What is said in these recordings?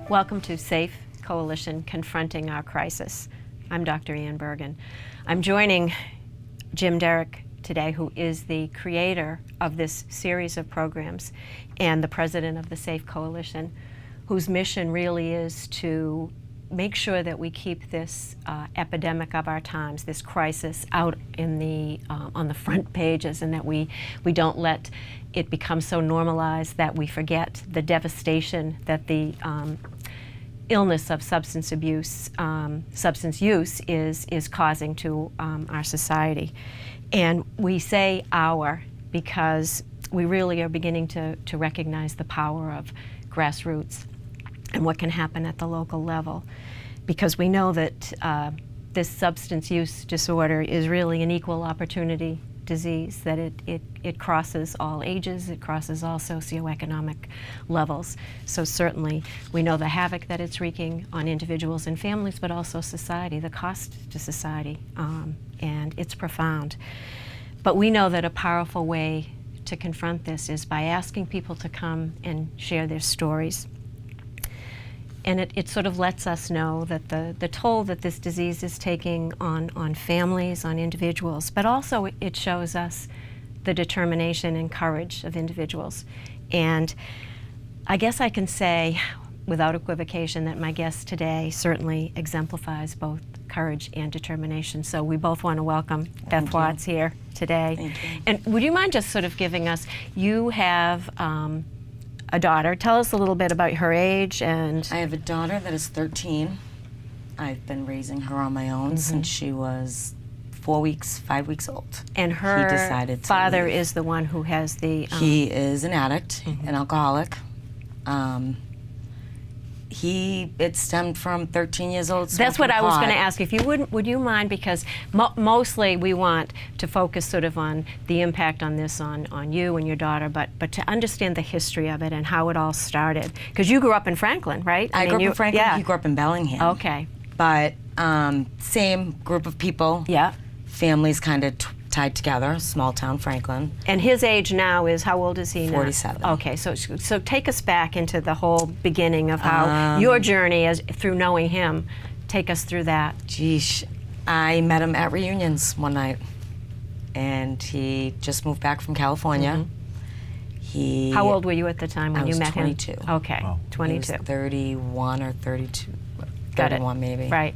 Welcome to Safe Coalition Confronting Our Crisis. I'm Dr. Ann Bergen. I'm joining Jim Derrick today, who is the creator of this series of programs and the president of the Safe Coalition, whose mission really is to make sure that we keep this epidemic of our times, this crisis, out in the on the front pages, and that we don't let it become so normalized that we forget the devastation that the illness of substance use is causing to our society. And we say our because we really are beginning to recognize the power of grassroots and what can happen at the local level, because we know that this substance use disorder is really an equal opportunity disease, that it crosses all ages, it crosses all socioeconomic levels. So certainly we know the havoc that it's wreaking on individuals and families, but also society, the cost to society, and it's profound. But we know that a powerful way to confront this is by asking people to come and share their stories. And it sort of lets us know that the toll that this disease is taking on families, on individuals, but also it shows us the determination and courage of individuals. And I guess I can say without equivocation that my guest today certainly exemplifies both courage and determination. So we both want to welcome Beth Watts here today. Thank you. And would you mind just sort of giving us, you have a daughter. Tell us a little bit about her age. And I have a daughter that is 13. I've been raising her on my own since she was 5 weeks old. And her he decided to father leave. is the one who has the... He is an addict, an alcoholic. It stemmed from 13 years old. That's what I was going to pot. ask. If you would you mind, because mostly we want to focus sort of on the impact on this on you and your daughter, but to understand the history of it and how it all started. Because you grew up in Franklin, right? I grew up in Franklin. Yeah. He grew up in Bellingham. Okay. But same group of people. Yeah. Families kind of tied together, small town Franklin. And his age now is, how old is he now? 47. Okay, so take us back into the whole beginning of how your journey through knowing him. Take us through that. Geesh, I met him at reunions one night, and he just moved back from California. How old were you at the time when you met him? I was 22. Okay, Wow. 22. He was 31 or 32, Got 31 it. maybe. Right.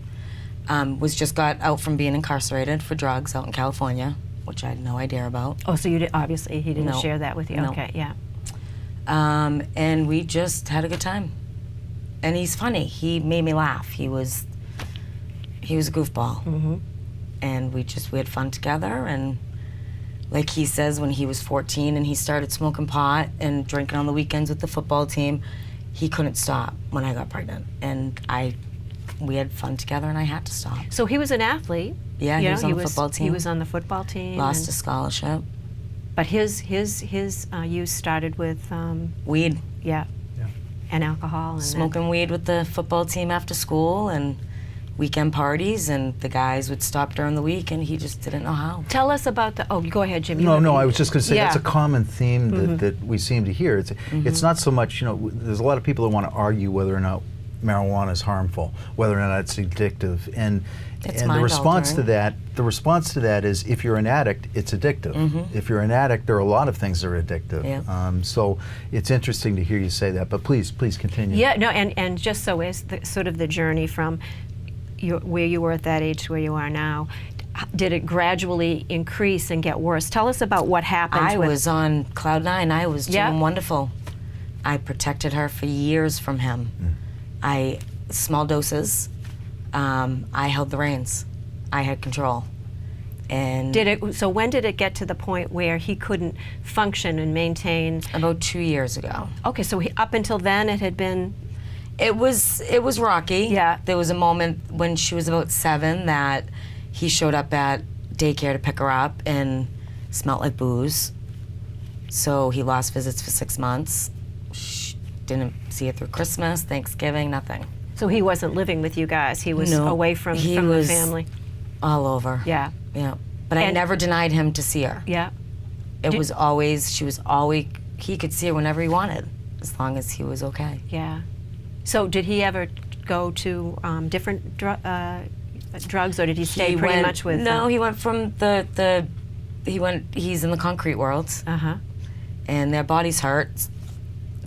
Was just got out from being incarcerated for drugs out in California, which I had no idea about. Oh, so obviously he didn't No. share that with you. No. Okay, yeah. And we just had a good time. And he's funny. He made me laugh. He was a goofball. And we had fun together. And like he says, when he was 14 and he started smoking pot and drinking on the weekends with the football team, he couldn't stop when I got pregnant. And we had fun together, and I had to stop. So he was an athlete. Yeah, he was on the football team. He was on the football team. Lost a scholarship. But his use started with Weed. yeah, and alcohol and Smoking weed with the football team after school and weekend parties, and the guys would stop during the week, and he just didn't know how. Tell us about the. Oh, go ahead, Jim. No, I was just going to say Yeah. that's a common theme that we seem to hear. It's not so much, there's a lot of people that want to argue whether or not marijuana is harmful, whether or not it's addictive, and It's the response mind-altering. to that is, if you're an addict, it's addictive. If you're an addict, there are a lot of things that are addictive. Yeah. So it's interesting to hear you say that, but please continue. Yeah, no, and just so is sort of the journey from where you were at that age to where you are now. Did it gradually increase and get worse? Tell us about what happened. I was on cloud nine. I was Yeah. doing wonderful. I protected her for years from him. Small doses. I held the reins. I had control. And So when did it get to the point where he couldn't function and maintain? about 2 years ago. Okay, so up until then it had been. It was rocky. Yeah. There was a moment when she was about 7 that he showed up at daycare to pick her up and smelled like booze. So he lost visits for 6 months. Didn't see her through Christmas, Thanksgiving, nothing. So he wasn't living with you guys. He was No, away from he the was family. All over. Yeah. Yeah. But I And- never denied him to see her. Yeah. It was always, he could see her whenever he wanted, as long as he was okay. Yeah. So did he ever go to different drugs, or did he stay pretty much with? No, he went from he's in the concrete world, and their bodies hurt.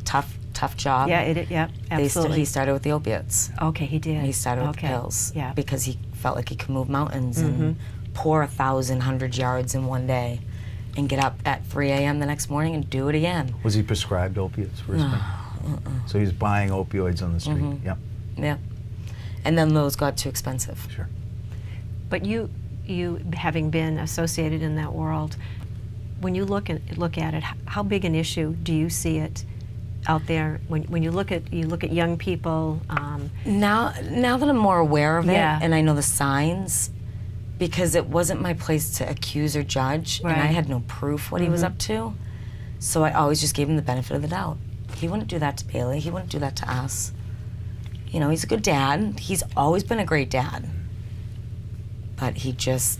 Tough job. Yeah, absolutely. He started with the opiates. Okay, he did. He started with the pills. Yeah. Because he felt like he could move mountains and pour 1,100 yards in one day, and get up at 3 a.m. the next morning and do it again. Was he prescribed opiates for his pain? So he was buying opioids on the street. Yep. Yeah. And then those got too expensive. Sure. But you having been associated in that world, when you look at it, how big an issue do you see it out there when you look at young people? Now that I'm more aware of it, Yeah. and I know the signs, because it wasn't my place to accuse or judge, and I had no proof what he was up to, so I always just gave him the benefit of the doubt. He wouldn't do that to Bailey. He wouldn't do that to us. You know, he's a good dad. He's always been a great dad. But he just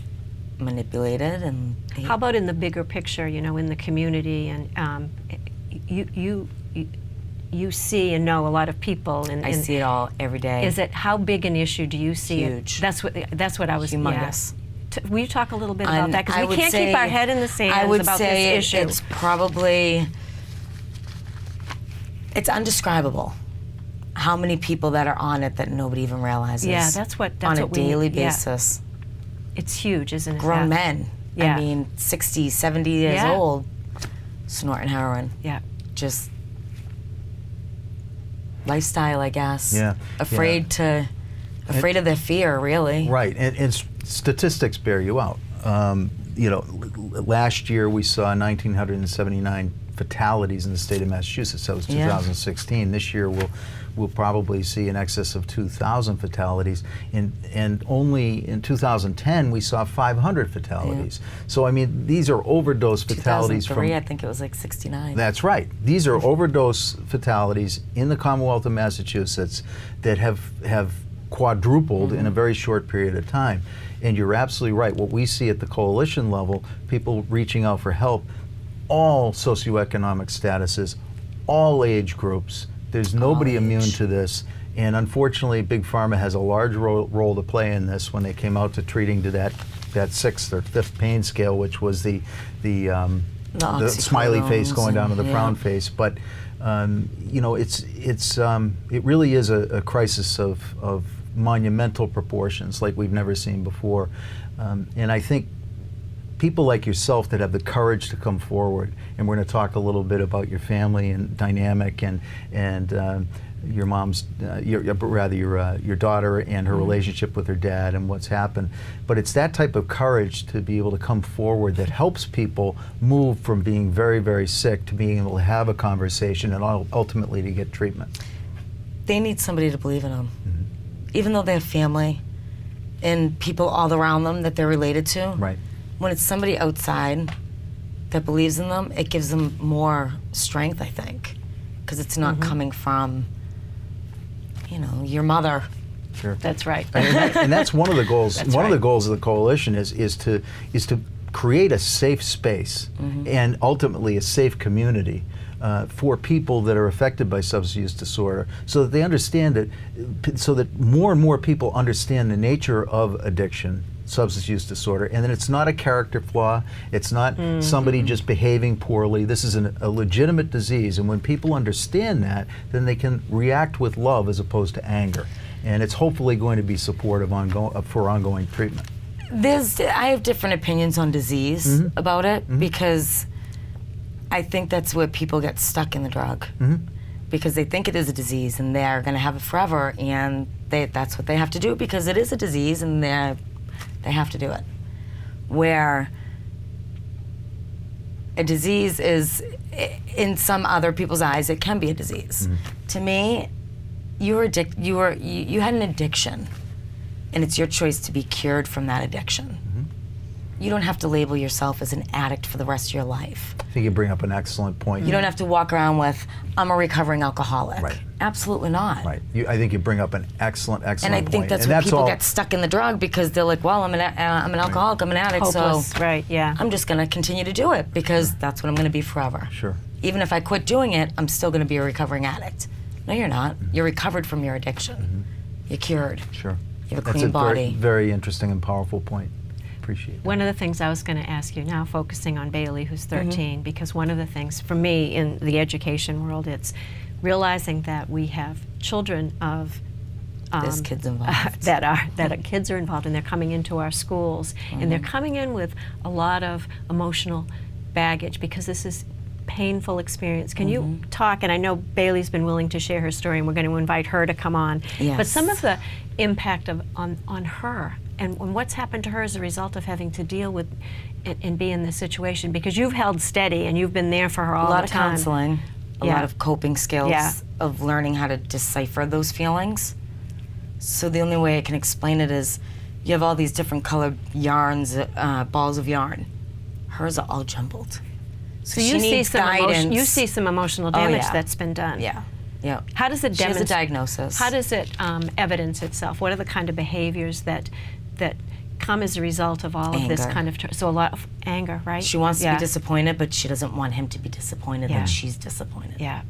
manipulated, and How about in the bigger picture, you know, in the community, and you see and know a lot of people, and I see it all every day. Is it, how big an issue do you see? Huge. That's what I was. Humongous. Yeah. Will you talk a little bit about that? Because I we would can't say- keep our head in the sand I would about say this issue. it's probably, it's undescribable how many people that are on it that nobody even realizes. Yeah, that's what on a we daily need. Yeah. basis. It's huge, isn't it? Grown Yeah. men. Yeah. I mean, 60, 70 years Yeah. old, snorting heroin. Yeah. Just lifestyle, I guess. Yeah. Afraid of their fear, really. Right, and statistics bear you out. You know, last year we saw 1,979 fatalities in the state of Massachusetts. That was 2016. This year we'll probably see in excess of 2,000 fatalities. And only in 2010 we saw 500 fatalities. So I mean, these are overdose fatalities from. 2003, I think it was like 69. That's right. These are overdose fatalities in the Commonwealth of Massachusetts that have quadrupled in a very short period of time. And you're absolutely right. What we see at the coalition level, people reaching out for help, all socioeconomic statuses, all age groups. There's nobody immune to this. And unfortunately, Big Pharma has a large role to play in this when they came out to treating to that 6th or 5th pain scale, which was the smiley face going down to the frown face. But you know, it really is a crisis of monumental proportions like we've never seen before. And I think people like yourself that have the courage to come forward, and we're going to talk a little bit about your family and dynamic and your mom's, your daughter and her relationship with her dad and what's happened. But it's that type of courage to be able to come forward that helps people move from being very, very sick to being able to have a conversation and ultimately to get treatment. They need somebody to believe in them. Even though they have family and people all around them that they're related to. Right. When it's somebody outside that believes in them, it gives them more strength, I think, because it's not coming from, you know, your mother. Sure. That's right. And that's one of the goals. That's one of right. the goals of the coalition is to create a safe space and ultimately a safe community for people that are affected by substance use disorder, so that they understand it, so that more and more people understand the nature of addiction, substance use disorder, and that it's not a character flaw, it's not somebody just behaving poorly. This is a legitimate disease, and when people understand that, then they can react with love as opposed to anger, and it's hopefully going to be supportive for ongoing treatment. I have different opinions on disease about it, because I think that's where people get stuck in the drug, because they think it is a disease and they're going to have it forever, and that's what they have to do because it is a disease, and they have to do it. Where a disease is, in some other people's eyes, it can be a disease. To me, you had an addiction, and it's your choice to be cured from that addiction. You don't have to label yourself as an addict for the rest of your life. I think you bring up an excellent point. You don't have to walk around with, I'm a recovering alcoholic. Right. Absolutely not. Right. I think you bring up an excellent point. And I think that's where people get stuck in the drug, because they're like, well, I'm an alcoholic, I'm an addict, Hopeless, so right, yeah. I'm just going to continue to do it because that's what I'm going to be forever. Sure. Even if I quit doing it, I'm still going to be a recovering addict. No, you're not. You're recovered from your addiction. You're cured. Sure. You have a That's clean a body. very, very interesting and powerful point. Appreciate that. One of the things I was going to ask you now, focusing on Bailey, who's 13, because one of the things for me in the education world, it's realizing that we have children of There's kids involved. that kids are involved, and they're coming into our schools, and they're coming in with a lot of emotional baggage because this is painful experience. Can you talk, and I know Bailey's been willing to share her story, and we're going to invite her to come on, but some of the impact on her and what's happened to her as a result of having to deal with and be in this situation, because you've held steady and you've been there for her all the time. A lot of counseling, a lot of coping skills, of learning how to decipher those feelings. So the only way I can explain it is you have all these different colored yarns, balls of yarn. Hers are all jumbled. So you she needs guidance. You see some emotional damage that's been done. Yeah. How does it She has a diagnosis. How does it evidence itself? What are the kind of behaviors that come as a result of all of this kind of so a lot of anger, right? She wants to be disappointed, but she doesn't want him to be disappointed that she's disappointed. Yeah.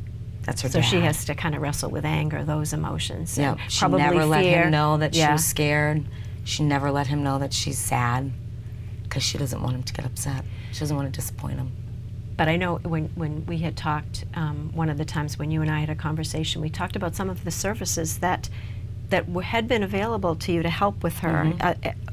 That's her So dad. she has to kind of wrestle with anger, those emotions. Yeah. And She probably never let fear. him know that she was scared. She never let him know that she's sad because she doesn't want him to get upset. She doesn't want to disappoint him. But I know when we had talked, one of the times when you and I had a conversation, we talked about some of the services that had been available to you to help with her.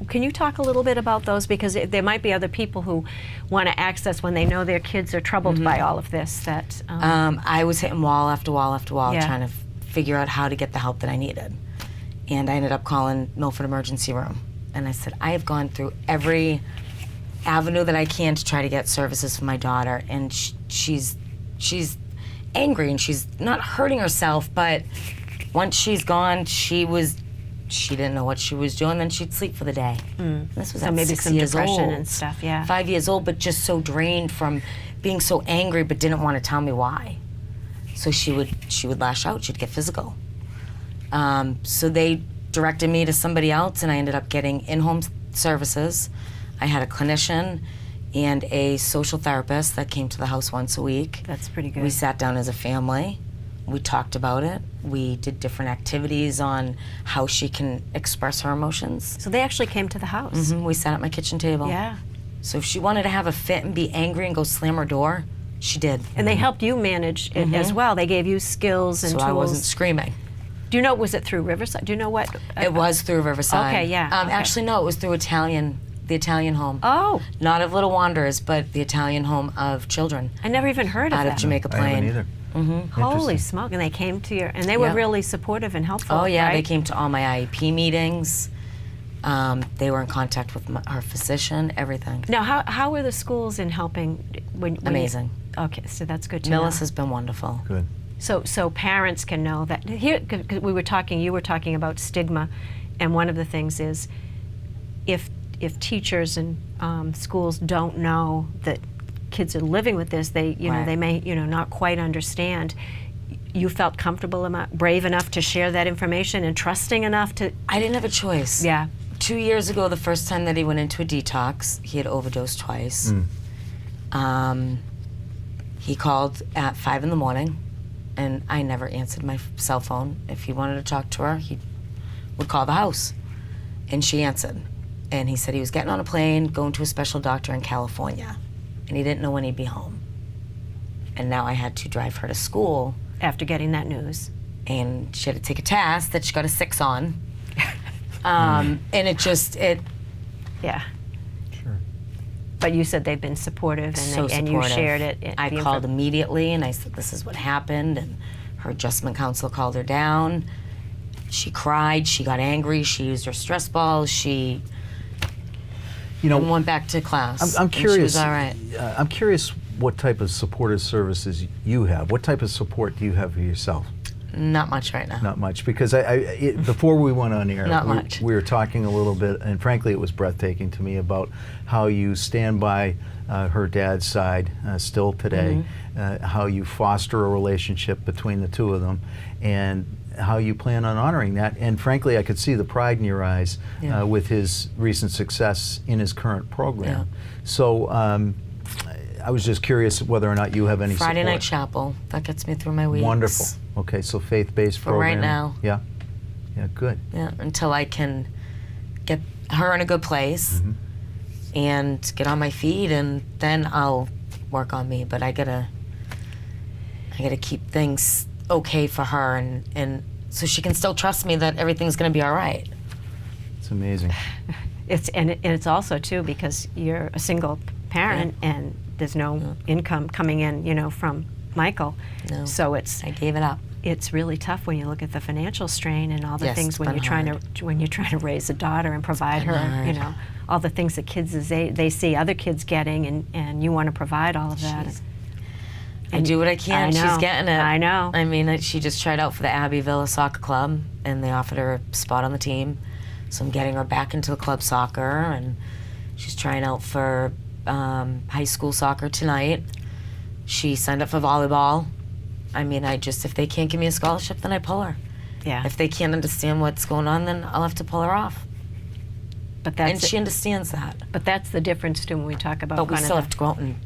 Can you talk a little bit about those? Because there might be other people who want to access when they know their kids are troubled by all of this. I was hitting wall after wall after wall trying to figure out how to get the help that I needed. And I ended up calling Milford Emergency Room. And I said, I have gone through every avenue that I can to try to get services for my daughter. And she's angry and she's not hurting herself, but once she's gone, she didn't know what she was doing, then she'd sleep for the day. This was So at maybe 6 some years depression old. and stuff, yeah. 5 years old, but just so drained from being so angry, but didn't want to tell me why. So she would lash out, she'd get physical. So they directed me to somebody else, and I ended up getting in-home services. I had a clinician and a social therapist that came to the house once a week. That's pretty good. We sat down as a family. We talked about it. We did different activities on how she can express her emotions. So they actually came to the house. We sat at my kitchen table. Yeah. So if she wanted to have a fit and be angry and go slam her door, she did. And they helped you manage it as well. They gave you skills and So tools. I wasn't screaming. Do you know, was it through Riverside? Do you know what? It was through Riverside. Okay, yeah, okay. Actually, no, it was through the Italian home. Oh, Not of Little Wanderers, but the Italian home of children I never even heard of out that. of Jamaica I haven't Plain. either. Holy smoke! And they came to your, and they were Yeah. really supportive and helpful. Oh yeah, right? they came to all my IEP meetings. They were in contact with our physician, everything. Now, how were the schools in helping? When Amazing. Okay, so that's good to Millis know. has been wonderful. Good. So parents can know that here. 'Cause you were talking about stigma, and one of the things is, if teachers and schools don't know that kids are living with this, they Right. they may not quite understand. You felt comfortable enough, brave enough to share that information, and trusting enough to. I didn't have a choice. Yeah. 2 years ago, the first time that he went into a detox, he had overdosed twice. He called at 5 in the morning, and I never answered my cell phone. If he wanted to talk to her, he would call the house. And she answered. And he said he was getting on a plane, going to a special doctor in California, and he didn't know when he'd be home. And now I had to drive her to school, After getting that news. and she had to take a test that she got a 6 on. And Yeah. Sure. But you said they've been supportive, and and you supportive. shared it. I called immediately and I said, this is what happened, and her adjustment counselor called her down. She cried, she got angry, she used her stress balls, she and went back to class. I'm and curious. she was all right. I'm curious what type of supportive services you have. What type of support do you have for yourself? Not much right now. Not much, because before we went on air, Not much. we were talking a little bit, and frankly, it was breathtaking to me about how you stand by her dad's side still today, how you foster a relationship between the two of them, and how you plan on honoring that. And frankly, I could see the pride in your eyes with his recent success in his current program. Yeah. So I was just curious whether or not you have any Friday support. night chapel. That gets me through my weeks. Wonderful. Okay, so faith-based For program. right now. Yeah. Yeah, good. Yeah, until I can get her in a good place and get on my feet, and then I'll work on me. But I gotta keep things okay for her, and so she can still trust me that everything's gonna be all right. It's amazing. It's also too because you're a single parent and there's no income coming in, you know, from Michael. No. So I gave it up. it's really tough when you look at the financial strain and all the Yes, things it's when been you're trying to raise a daughter and provide her, hard. you know, all the things that kids they see other kids getting, and you want to provide all of that. I do what I can. I know. She's getting it. I know. I mean, she just tried out for the Abbey Villa Soccer Club, and they offered her a spot on the team. So I'm getting her back into the club soccer, and she's trying out for high school soccer tonight. She signed up for volleyball. I mean, if they can't give me a scholarship, then I pull her. Yeah. If they can't understand what's going on, then I'll have to pull her off. But And that's she understands that. but that's the difference too when we talk about But we kind still of have to go out and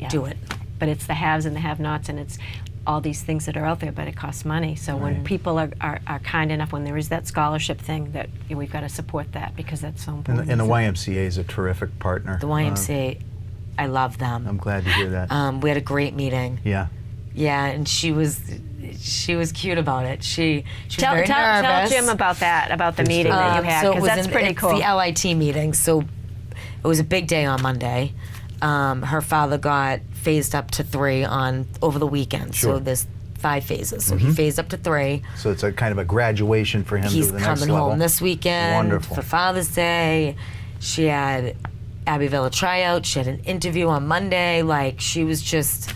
do it. But it's the haves and the have-nots, and it's all these things that are out there, but it costs money. So when people are kind enough, when there is that scholarship thing, that we've got to support that because that's so important. And the YMCA is a terrific partner. The YMCA, I love them. I'm glad to hear that. We had a great meeting. Yeah. Yeah, and she was cute about it. She was very Tell nervous. Jim about that, about the Please meeting do. that you had, so it because was that's pretty it's cool. the LIT meeting. So it was a big day on Monday. Her father got phased up to 3 over the weekend. Sure. So there's 5 phases. So he phased up to 3. So it's a kind of a graduation for him He's to the next coming level. home this weekend Wonderful. for Father's Day. She had Abbey Villa tryout. She had an interview on Monday. Like, she was just,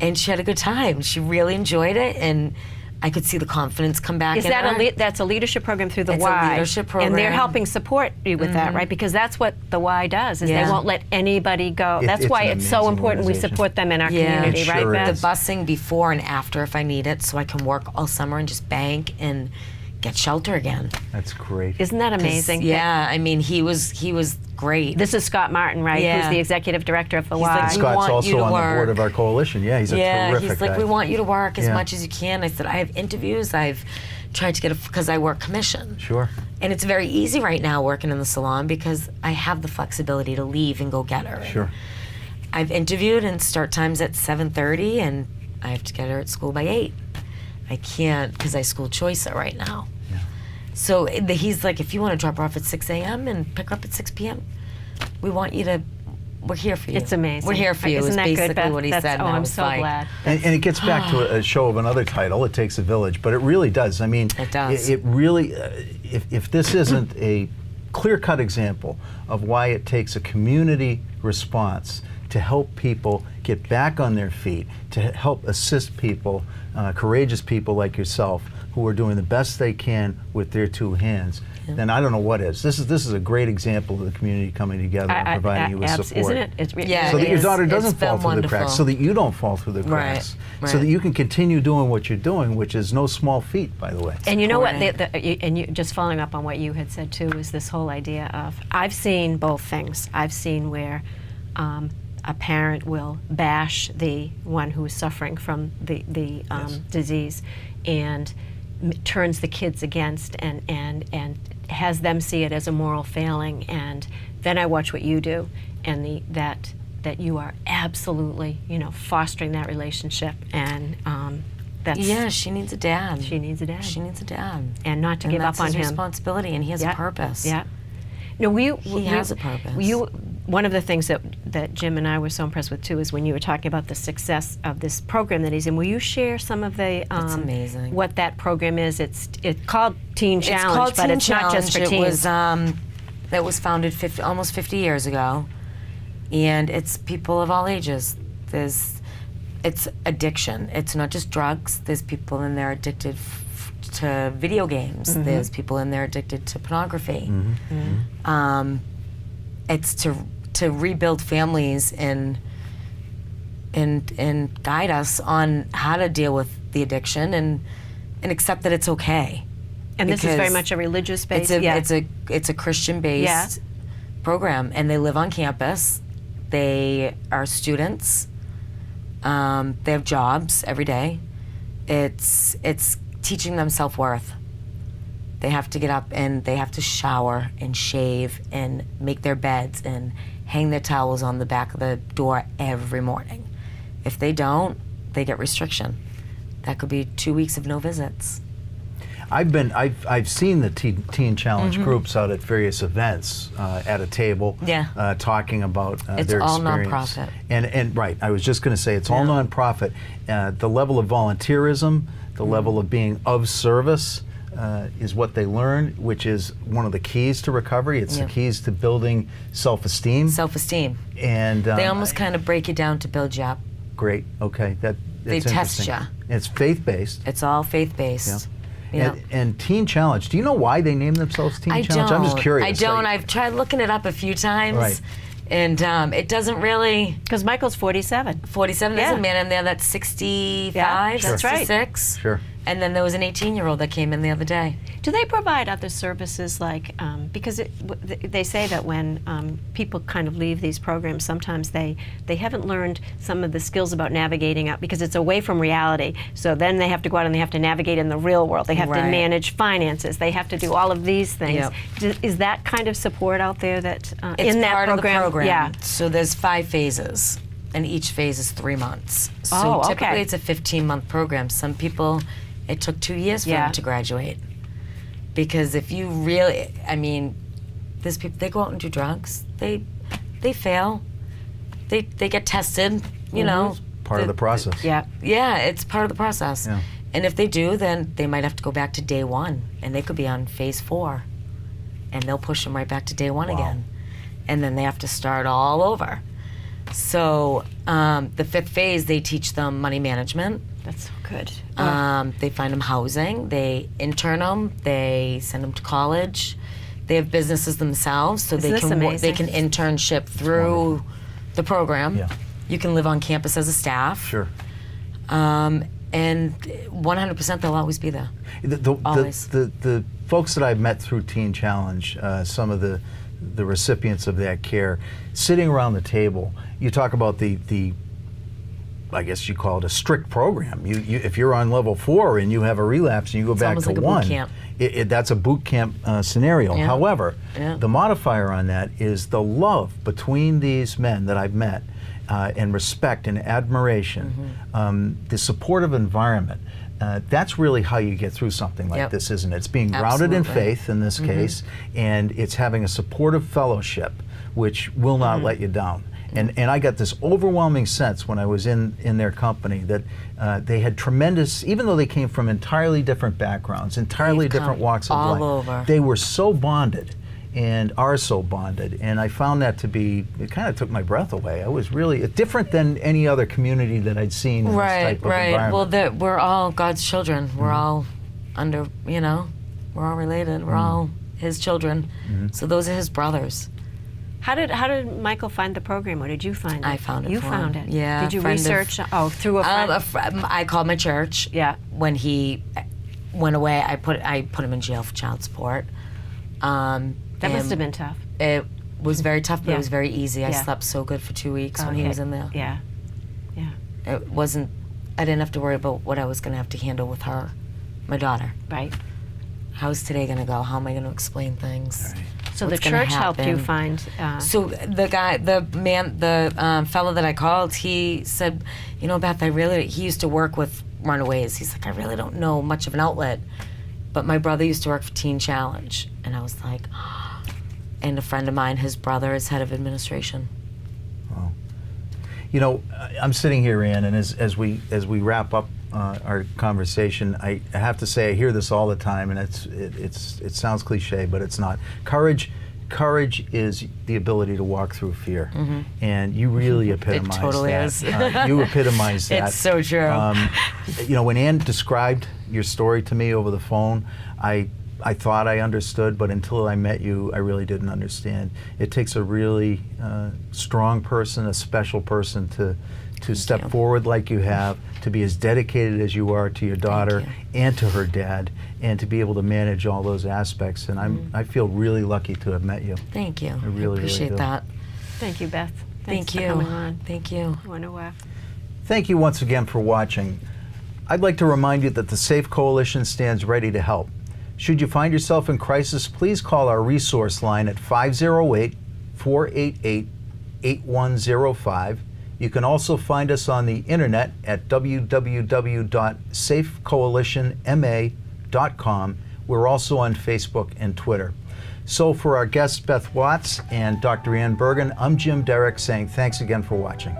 and she had a good time. She really enjoyed it, and I could see the confidence come back Is in that her. that's a leadership program through the It's a Y? leadership And they're program. helping support you with that, right? Because that's what the Y does, is they Yeah. won't let anybody go. That's it's why an it's so amazing important we organization. support them in our Yeah. community, It right, sure Beth? is. The busing before and after if I need it, so I can work all summer and just bank and get shelter again. That's great. Isn't that 'Cause, amazing? Yeah, I mean, he was great. This is Scott Martin, right? Yeah. Who's the executive director of the He's Y. like, we Scott's want you also to on the board work. of our coalition. Yeah, he's a terrific he's like, guy. we want you to work as Yeah. much as you can. I said, I have interviews. I've tried to get because I work commission. Sure. And it's very easy right now working in the salon because I have the flexibility to leave and go get her. Sure. I've interviewed and start times at 7:30, and I have to get her at school by 8. I can't because I school choice her right now. Yeah. So he's like, if you want to drop her off at 6 a.m. and pick her up at 6 p.m., we're here for you. It's amazing. We're here for you. Isn't is that basically good, Beth? what he That's, said. Oh, and I I'm was so like, glad. And it gets back to a show of another title, It Takes a Village, but it really does. I mean, It does. It really, if this isn't a clear-cut example of why it takes a community response to help people get back on their feet, to help assist people, courageous people like yourself, who are doing the best they can with their 2 hands, then I don't know what is. This is a great example of the community coming together and providing you with support. Isn't it? Yeah, So that your daughter It's doesn't been fall through the cracks, wonderful. so that you don't fall through the cracks, Right, so that right. you can continue doing what you're doing, which is no small feat, by the way. And you know what? Correct. And you, just following up on what you had said too, is this whole idea of I've seen both things. I've seen where a parent will bash the one who is suffering from the Yes. disease, and turns the kids against and has them see it as a moral failing. And then I watch what you do, and that you are absolutely fostering that relationship, and that's Yeah, she needs a dad. she needs a dad. She needs a dad. And not to And give that's up on his him. responsibility, and he has Yeah, a purpose. Yeah. No, He has a purpose. One of the things that Jim and I were so impressed with too is when you were talking about the success of this program that he's in. Will you share some of the amazing. what that program is? It's called Teen Challenge, It's called but Teen it's not just for Challenge. teens. It was founded almost 50 years ago, and it's people of all ages. It's addiction. It's not just drugs. There's people in there addicted to video games. Mm-hmm. There's people in there addicted to pornography. It's to rebuild families and guide us on how to deal with the addiction and accept that it's okay. And this is very because much a religious based. It's a Christian based Yeah. program, and they live on campus. They are students. They have jobs every day. It's teaching them self-worth. They have to get up and they have to shower and shave and make their beds and hang their towels on the back of the door every morning. If they don't, they get restriction. That could be 2 weeks of no visits. I've seen the Teen Challenge groups out at various events at a table, talking about their experience. It's all nonprofit. And right, I was just going to say it's all nonprofit. The level of volunteerism, the level of being of service is what they learn, which is one of the keys to recovery. It's the keys to building self-esteem. Self-esteem. And they almost kind of break you down to build you up. Great. Okay. They test you. It's faith-based. It's all faith-based. Yeah. And Teen Challenge, do you know why they named themselves Teen Challenge? I'm just curious. I don't. I've tried looking it up a few times. Right. And it doesn't really... Because Michael's 47. 47. There's a man in there that's 65, that's 66. Right. Sure. And then there was an 18-year-old that came in the other day. Do they provide other services like, because they say that when people kind of leave these programs, sometimes they haven't learned some of the skills about navigating out, because it's away from reality. So then they have to go out and they have to navigate in the real world. They have to manage finances. They have to do all of these things. Yep. Is that kind of support out there that in that part program? Of the program. Yeah. So there's 5 phases, and each phase is 3 months. So typically it's a 15-month program. Some people, it took 2 years for them to graduate. Because if you really, I mean, there's people, they go out and do drugs. They fail. They get tested, you know. Part of the process. Yeah, it's part of the process. Yeah. And if they do, then they might have to go back to day 1, and they could be on phase 4, and they'll push them right back to day 1 again. And then they have to start all over. So the 5th phase, they teach them money management. That's so good. They find them housing. They intern them. They send them to college. They have businesses themselves, so they can internship through the program. Yeah. You can live on campus as a staff. Sure. And 100% they'll always be there. Always. The folks that I've met through Teen Challenge, some of the recipients of that care, sitting around the table, you talk about the I guess you call it a strict program. You if you're on level 4 and you have a relapse and you go back to like 1, a boot camp. That's a boot camp scenario. Yeah. However, the modifier on that is the love between these men that I've met, and respect and admiration, the supportive environment. That's really how you get through something like this, isn't it? It's being grounded in faith in this case, and it's having a supportive fellowship, which will not let you down. And I got this overwhelming sense when I was in their company that they had tremendous, even though they came from entirely different backgrounds, entirely different walks of life, they were so bonded and are so bonded. And I found that to be, it kind of took my breath away. I was really different than any other community that I'd seen in this type of environment. Well, we're all God's children. We're all under, we're all related. We're all His children. So those are His brothers. How did Michael find the program, or did you find it? I found it. You found it. Yeah. Did you research? Through a friend. I called my church. Yeah. When he went away, I put him in jail for child support. That must have been tough. It was very tough, but it was very easy. I slept so good for 2 weeks when he was in there. Yeah. Yeah. It wasn't. I didn't have to worry about what I was going to have to handle with her, my daughter. Right. How's today going to go? How am I going to explain things? Right. So the church helped you find. So the fellow that I called, he said, Beth, he used to work with runaways. He's like, I really don't know much of an outlet, but my brother used to work for Teen Challenge, and I was like, and a friend of mine, his brother is head of administration. Wow. I'm sitting here, Ann, and as we wrap up our conversation, I have to say I hear this all the time, and it sounds cliche, but it's not. Courage is the ability to walk through fear, and you really epitomize that. It totally is. You epitomize that. It's so true. When Ann described your story to me over the phone, I thought I understood, but until I met you, I really didn't understand. It takes a really strong person, a special person to step forward like you have, to be as dedicated as you are to your daughter and to her dad, and to be able to manage all those aspects. And I feel really lucky to have met you. Thank you. I really appreciate do. that. Thank you, Beth. Thanks Thank for you. coming on. Thank you. I want to Thank you once again for watching. I'd like to remind you that the SAFE Coalition stands ready to help. Should you find yourself in crisis, please call our resource line at 508-488-8105. You can also find us on the internet at www.safecoalitionma.com. We're also on Facebook and Twitter. So for our guests, Beth Watts and Dr. Ann Bergen, I'm Jim Derrick saying thanks again for watching.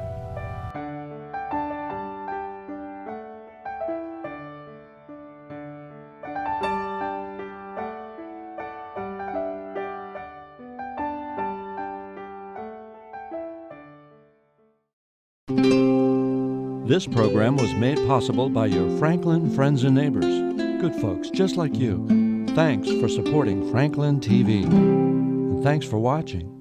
This program was made possible by your Franklin friends and neighbors, good folks just like you. Thanks for supporting Franklin TV. And thanks for watching.